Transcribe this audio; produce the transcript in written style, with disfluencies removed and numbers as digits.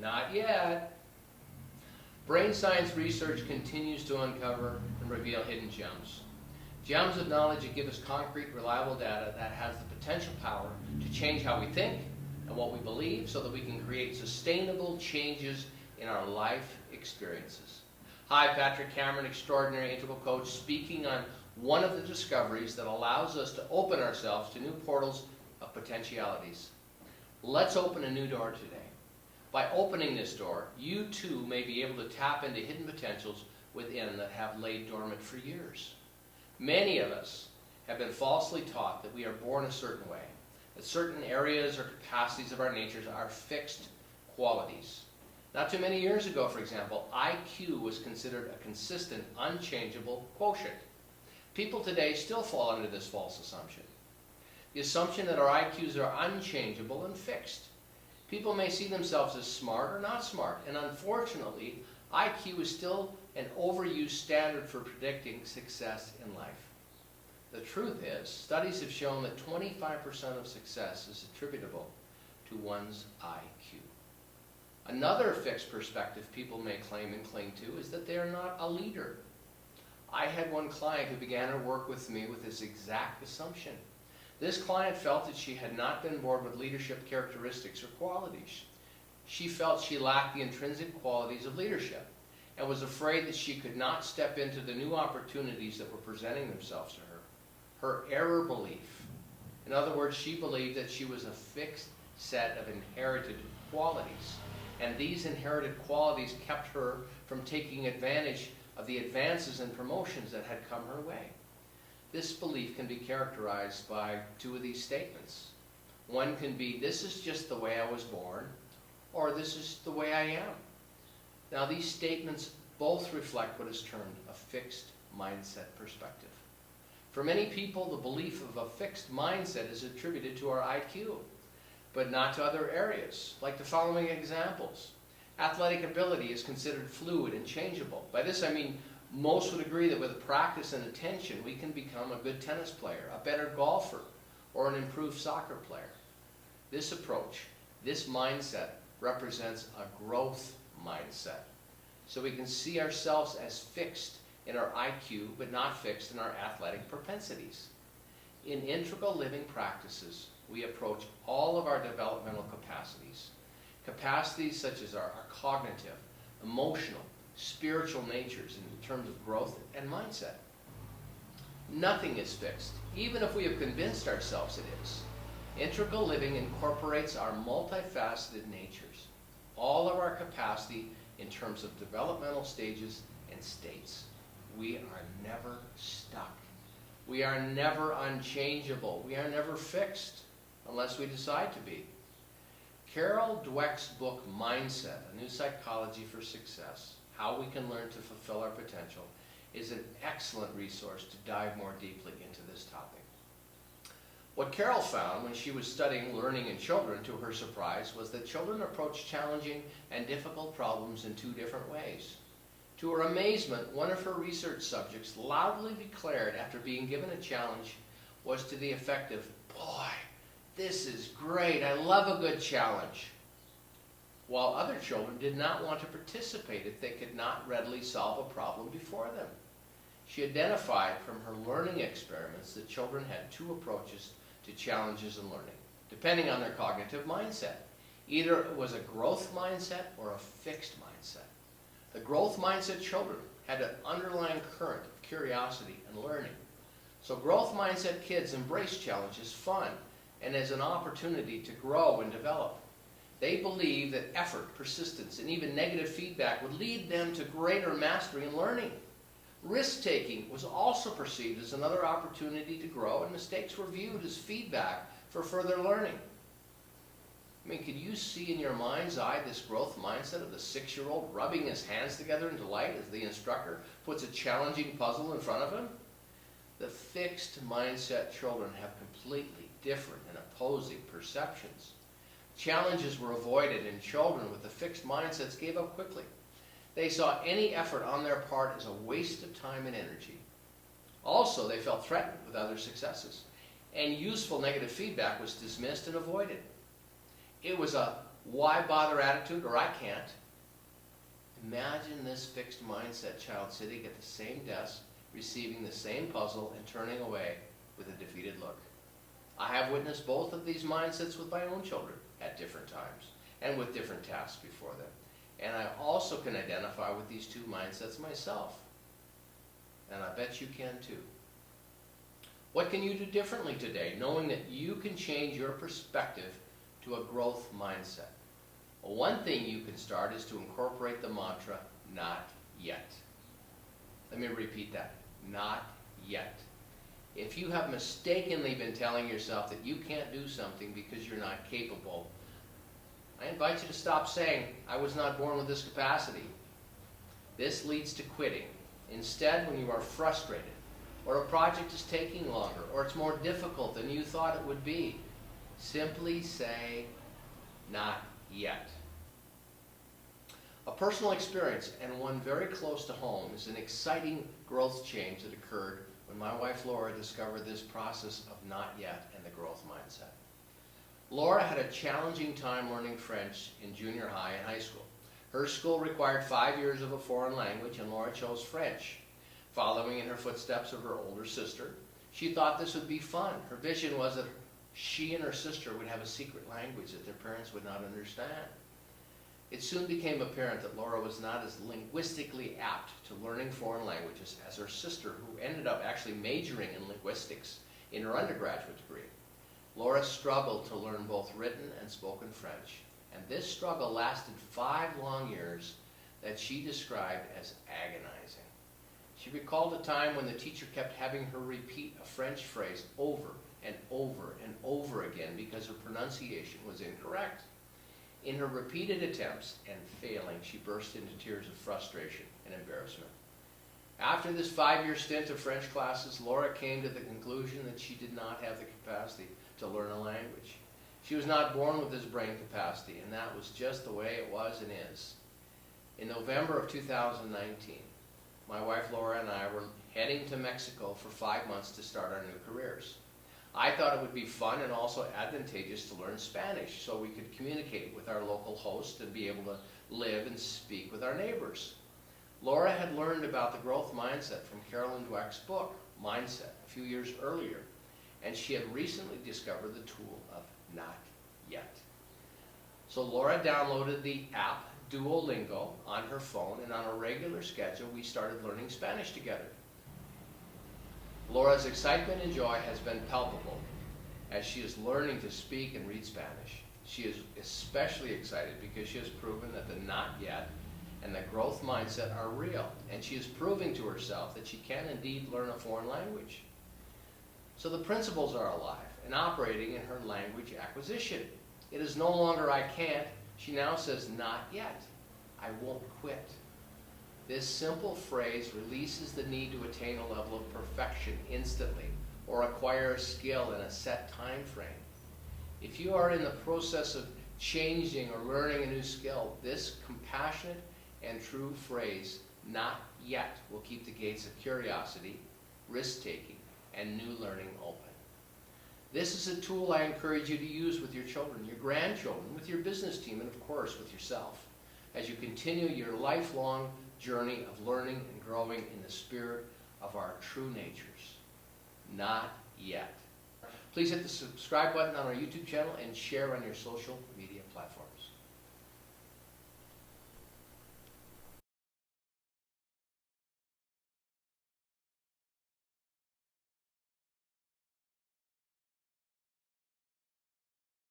Not yet. Brain science research continues to uncover and reveal hidden gems. Gems of knowledge that give us concrete, reliable data that has the potential power to change how we think and what we believe so that we can create sustainable changes in our life experiences. Hi, Patrick Cameron, extraordinary integral coach, speaking on one of the discoveries that allows us to open ourselves to new portals of potentialities. Let's open a new door today. By opening this door, you too may be able to tap into hidden potentials within that have laid dormant for years. Many of us have been falsely taught that we are born a certain way, that certain areas or capacities of our natures are fixed qualities. Not too many years ago, for example, IQ was considered a consistent, unchangeable quotient. People today still fall under this false assumption. The assumption that our IQs are unchangeable and fixed. People may see themselves as smart or not smart, and unfortunately, IQ is still an overused standard for predicting success in life. The truth is, studies have shown that 25% of success is attributable to one's IQ. Another fixed perspective people may claim and cling to is that they are not a leader. I had one client who began her work with me with this exact assumption. This client felt that she had not been born with leadership characteristics or qualities. She felt she lacked the intrinsic qualities of leadership and was afraid that she could not step into the new opportunities that were presenting themselves to her. Her error belief. In other words, she believed that she was a fixed set of inherited qualities, and these inherited qualities kept her from taking advantage of the advances and promotions that had come her way. This belief can be characterized by two of these statements. One can be, this is just the way I was born, or this is the way I am. Now, these statements both reflect what is termed a fixed mindset perspective. For many people, the belief of a fixed mindset is attributed to our IQ, but not to other areas, like the following examples. Athletic ability is considered fluid and changeable. By this I mean most would agree that with practice and attention, we can become a good tennis player, a better golfer, or an improved soccer player. This approach, this mindset, represents a growth mindset. So we can see ourselves as fixed in our IQ, but not fixed in our athletic propensities. In integral living practices, we approach all of our developmental capacities. Capacities such as our cognitive, emotional, spiritual natures in terms of growth and mindset. Nothing is fixed, even if we have convinced ourselves it is. Integral living incorporates our multifaceted natures, all of our capacity in terms of developmental stages and states. We are never stuck. We are never unchangeable. We are never fixed unless we decide to be. Carol Dweck's book, Mindset, A New Psychology for Success, How We Can Learn to Fulfill Our Potential, is an excellent resource to dive more deeply into this topic. What Carol found when she was studying learning in children, to her surprise, was that children approach challenging and difficult problems in two different ways. To her amazement, one of her research subjects loudly declared after being given a challenge was to the effect of, "Boy, this is great, I love a good challenge," while other children did not want to participate if they could not readily solve a problem before them. She identified from her learning experiments that children had two approaches to challenges and learning, depending on their cognitive mindset. Either it was a growth mindset or a fixed mindset. The growth mindset children had an underlying current of curiosity and learning. So growth mindset kids embrace challenge as fun and as an opportunity to grow and develop. They believe that effort, persistence, and even negative feedback would lead them to greater mastery and learning. Risk-taking was also perceived as another opportunity to grow, and mistakes were viewed as feedback for further learning. I mean, could you see in your mind's eye this growth mindset of the 6-year-old rubbing his hands together in delight as the instructor puts a challenging puzzle in front of him? The fixed mindset children have completely different and opposing perceptions. Challenges were avoided, and children with the fixed mindsets gave up quickly. They saw any effort on their part as a waste of time and energy. Also, they felt threatened with other successes, and useful negative feedback was dismissed and avoided. It was a why bother attitude, or I can't. Imagine this fixed mindset child sitting at the same desk, receiving the same puzzle and turning away with a defeated look. I have witnessed both of these mindsets with my own children at different times and with different tasks before them. And I also can identify with these two mindsets myself. And I bet you can too. What can you do differently today, knowing that you can change your perspective to a growth mindset? Well, one thing you can start is to incorporate the mantra, not yet. Let me repeat that, not yet. If you have mistakenly been telling yourself that you can't do something because you're not capable, I invite you to stop saying, I was not born with this capacity. This leads to quitting. Instead, when you are frustrated, or a project is taking longer, or it's more difficult than you thought it would be, simply say, not yet. A personal experience, and one very close to home, is an exciting growth change that occurred when my wife Laura discovered this process of not yet and the growth mindset. Laura had a challenging time learning French in junior high and high school. Her school required 5 years of a foreign language, and Laura chose French. Following in her footsteps of her older sister, she thought this would be fun. Her vision was that she and her sister would have a secret language that their parents would not understand. It soon became apparent that Laura was not as linguistically apt to learning foreign languages as her sister, who ended up actually majoring in linguistics in her undergraduate degree. Laura struggled to learn both written and spoken French, and this struggle lasted 5 long years that she described as agonizing. She recalled a time when the teacher kept having her repeat a French phrase over and over and over again because her pronunciation was incorrect. In her repeated attempts and failing, she burst into tears of frustration and embarrassment. After this 5-year stint of French classes, Laura came to the conclusion that she did not have the capacity to learn a language. She was not born with this brain capacity, and that was just the way it was and is. In November of 2019, my wife Laura and I were heading to Mexico for 5 months to start our new careers. I thought it would be fun and also advantageous to learn Spanish so we could communicate with our local host and be able to live and speak with our neighbors. Laura had learned about the growth mindset from Carolyn Dweck's book, Mindset, a few years earlier, and she had recently discovered the tool of not yet. So Laura downloaded the app Duolingo on her phone, and on a regular schedule we started learning Spanish together. Laura's excitement and joy has been palpable as she is learning to speak and read Spanish. She is especially excited because she has proven that the not yet and the growth mindset are real, and she is proving to herself that she can indeed learn a foreign language. So the principles are alive and operating in her language acquisition. It is no longer I can't, she now says not yet. I won't quit. This simple phrase releases the need to attain a level of perfection instantly or acquire a skill in a set time frame. If you are in the process of changing or learning a new skill, this compassionate and true phrase, not yet, will keep the gates of curiosity, risk-taking, and new learning open. This is a tool I encourage you to use with your children, your grandchildren, with your business team, and of course with yourself, as you continue your lifelong journey of learning and growing in the spirit of our true natures. Not yet. Please hit the subscribe button on our YouTube channel and share on your social media platforms.